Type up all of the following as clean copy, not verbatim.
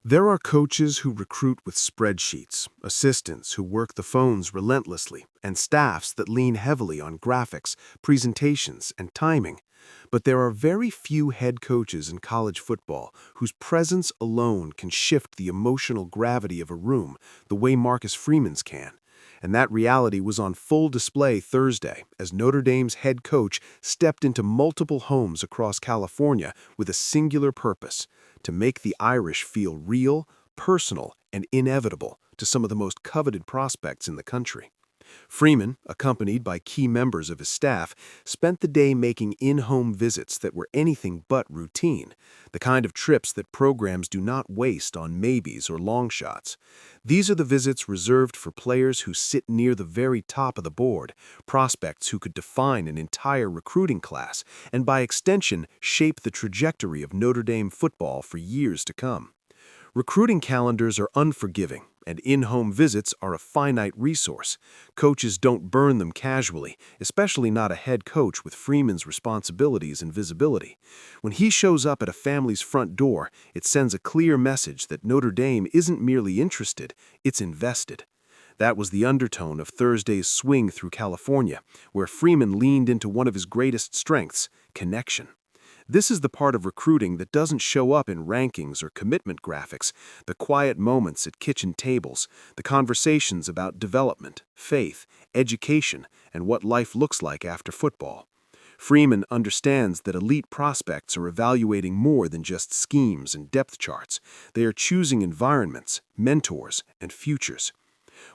There are coaches who recruit with spreadsheets, assistants who work the phones relentlessly, and staffs that lean heavily on graphics, presentations, and timing. But there are very few head coaches in college football whose presence alone can shift the emotional gravity of a room the way Marcus Freeman's can. And that reality was on full display Thursday as Notre Dame's head coach stepped into multiple homes across California with a singular purpose: to make the Irish feel real, personal, and inevitable to some of the most coveted prospects in the country. Freeman, accompanied by key members of his staff, spent the day making in-home visits that were anything but routine, the kind of trips that programs do not waste on maybes or long shots. These are the visits reserved for players who sit near the very top of the board, prospects who could define an entire recruiting class, and by extension, shape the trajectory of Notre Dame football for years to come. Recruiting calendars are unforgiving, and in-home visits are a finite resource. Coaches don't burn them casually, especially not a head coach with Freeman's responsibilities and visibility. When he shows up at a family's front door, it sends a clear message that Notre Dame isn't merely interested, it's invested. That was the undertone of Thursday's swing through California, where Freeman leaned into one of his greatest strengths: connection. This is the part of recruiting that doesn't show up in rankings or commitment graphics, the quiet moments at kitchen tables, the conversations about development, faith, education, and what life looks like after football. Freeman understands that elite prospects are evaluating more than just schemes and depth charts. They are choosing environments, mentors, and futures.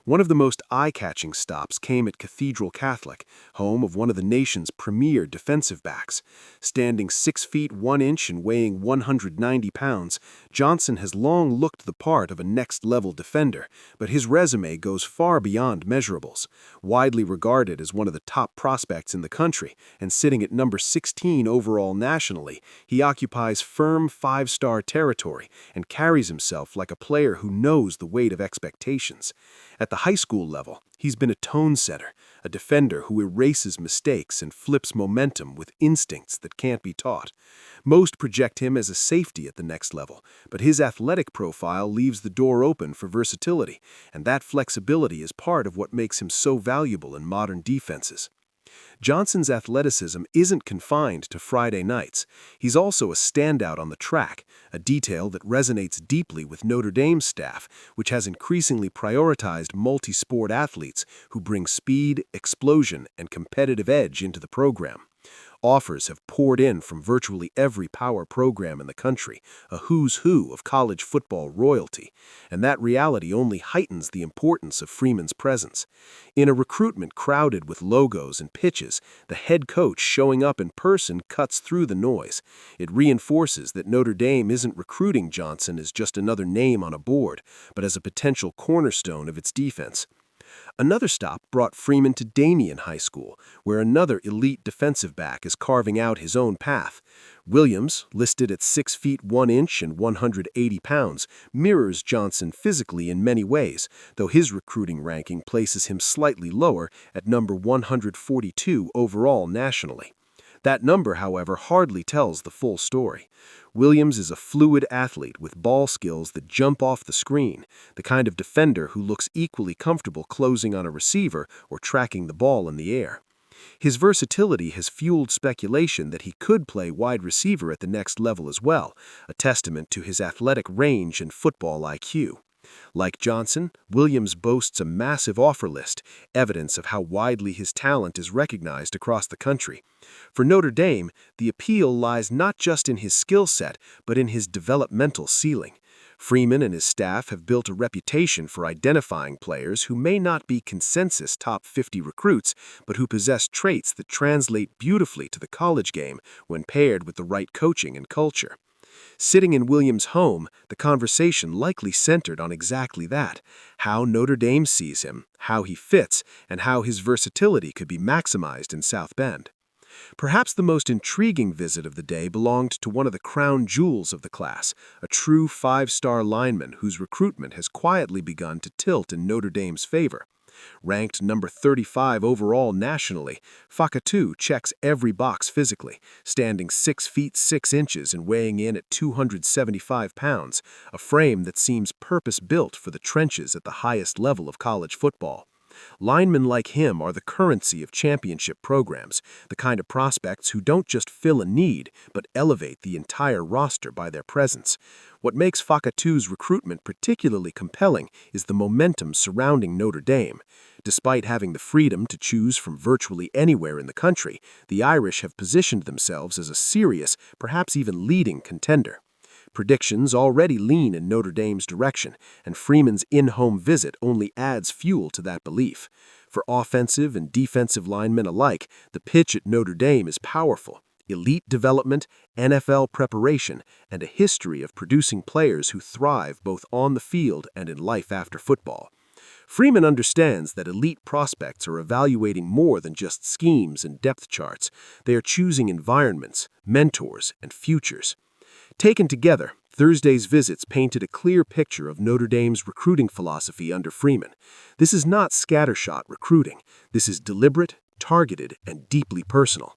One of the most eye-catching stops came at Cathedral Catholic, home of one of the nation's premier defensive backs. Standing 6 feet 1 inch and weighing 190 pounds, Johnson has long looked the part of a next-level defender, but his resume goes far beyond measurables. Widely regarded as one of the top prospects in the country and sitting at number 16 overall nationally, he occupies firm 5-star territory and carries himself like a player who knows the weight of expectations. At the high school level, he's been a tone setter, a defender who erases mistakes and flips momentum with instincts that can't be taught. Most project him as a safety at the next level, but his athletic profile leaves the door open for versatility, and that flexibility is part of what makes him so valuable in modern defenses. Johnson's athleticism isn't confined to Friday nights. He's also a standout on the track, a detail that resonates deeply with Notre Dame's staff, which has increasingly prioritized multi-sport athletes who bring speed, explosion, and competitive edge into the program. Offers have poured in from virtually every power program in the country, a who's who of college football royalty, and that reality only heightens the importance of Freeman's presence. In a recruitment crowded with logos and pitches, the head coach showing up in person cuts through the noise. It reinforces that Notre Dame isn't recruiting Johnson as just another name on a board, but as a potential cornerstone of its defense. Another stop brought Freeman to Damien High School, where another elite defensive back is carving out his own path. Williams, listed at 6 feet 1 inch and 180 pounds, mirrors Johnson physically in many ways, though his recruiting ranking places him slightly lower at number 142 overall nationally. That number, however, hardly tells the full story. Williams is a fluid athlete with ball skills that jump off the screen, the kind of defender who looks equally comfortable closing on a receiver or tracking the ball in the air. His versatility has fueled speculation that he could play wide receiver at the next level as well, a testament to his athletic range and football IQ. Like Johnson, Williams boasts a massive offer list, evidence of how widely his talent is recognized across the country. For Notre Dame, the appeal lies not just in his skill set, but in his developmental ceiling. Freeman and his staff have built a reputation for identifying players who may not be consensus top 50 recruits, but who possess traits that translate beautifully to the college game when paired with the right coaching and culture. Sitting in Williams' home, the conversation likely centered on exactly that: how Notre Dame sees him, how he fits, and how his versatility could be maximized in South Bend. Perhaps the most intriguing visit of the day belonged to one of the crown jewels of the class, a true 5-star lineman whose recruitment has quietly begun to tilt in Notre Dame's favor. Ranked number 35 overall nationally, Fakatu checks every box physically, standing 6 feet 6 inches and weighing in at 275 pounds, a frame that seems purpose-built for the trenches at the highest level of college football. Linemen like him are the currency of championship programs, the kind of prospects who don't just fill a need, but elevate the entire roster by their presence. What makes Fakatu's recruitment particularly compelling is the momentum surrounding Notre Dame. Despite having the freedom to choose from virtually anywhere in the country, the Irish have positioned themselves as a serious, perhaps even leading contender. Predictions already lean in Notre Dame's direction, and Freeman's in-home visit only adds fuel to that belief. For offensive and defensive linemen alike, the pitch at Notre Dame is powerful. Elite development, NFL preparation, and a history of producing players who thrive both on the field and in life after football. Freeman understands that elite prospects are evaluating more than just schemes and depth charts. They are choosing environments, mentors, and futures. Taken together, Thursday's visits painted a clear picture of Notre Dame's recruiting philosophy under Freeman. This is not scattershot recruiting. This is deliberate, targeted, and deeply personal.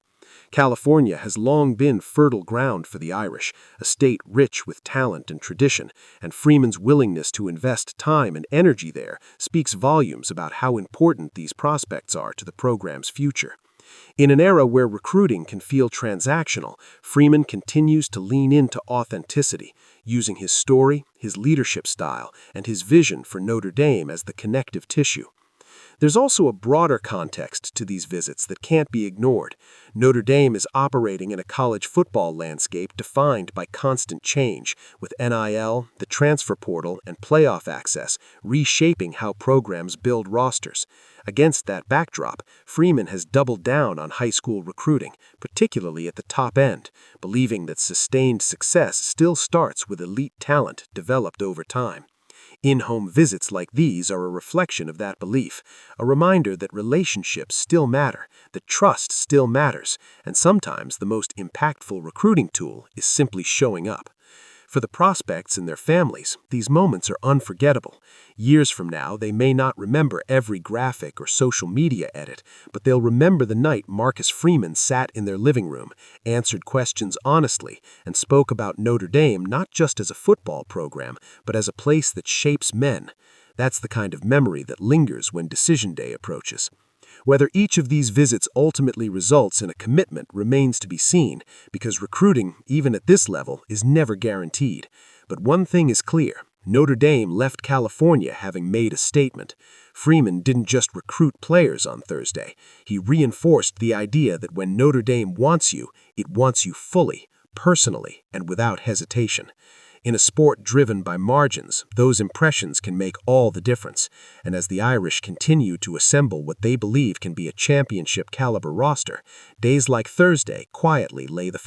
California has long been fertile ground for the Irish, a state rich with talent and tradition, and Freeman's willingness to invest time and energy there speaks volumes about how important these prospects are to the program's future. In an era where recruiting can feel transactional, Freeman continues to lean into authenticity, using his story, his leadership style, and his vision for Notre Dame as the connective tissue. There's also a broader context to these visits that can't be ignored. Notre Dame is operating in a college football landscape defined by constant change, with NIL, the transfer portal, and playoff access reshaping how programs build rosters. Against that backdrop, Freeman has doubled down on high school recruiting, particularly at the top end, believing that sustained success still starts with elite talent developed over time. In-home visits like these are a reflection of that belief, a reminder that relationships still matter, that trust still matters, and sometimes the most impactful recruiting tool is simply showing up. For the prospects and their families, these moments are unforgettable. Years from now, they may not remember every graphic or social media edit, but they'll remember the night Marcus Freeman sat in their living room, answered questions honestly, and spoke about Notre Dame not just as a football program, but as a place that shapes men. That's the kind of memory that lingers when decision day approaches. Whether each of these visits ultimately results in a commitment remains to be seen, because recruiting, even at this level, is never guaranteed. But one thing is clear: Notre Dame left California having made a statement. Freeman didn't just recruit players on Thursday. He reinforced the idea that when Notre Dame wants you, it wants you fully, personally, and without hesitation. In a sport driven by margins, those impressions can make all the difference, and as the Irish continue to assemble what they believe can be a championship-caliber roster, days like Thursday quietly lay the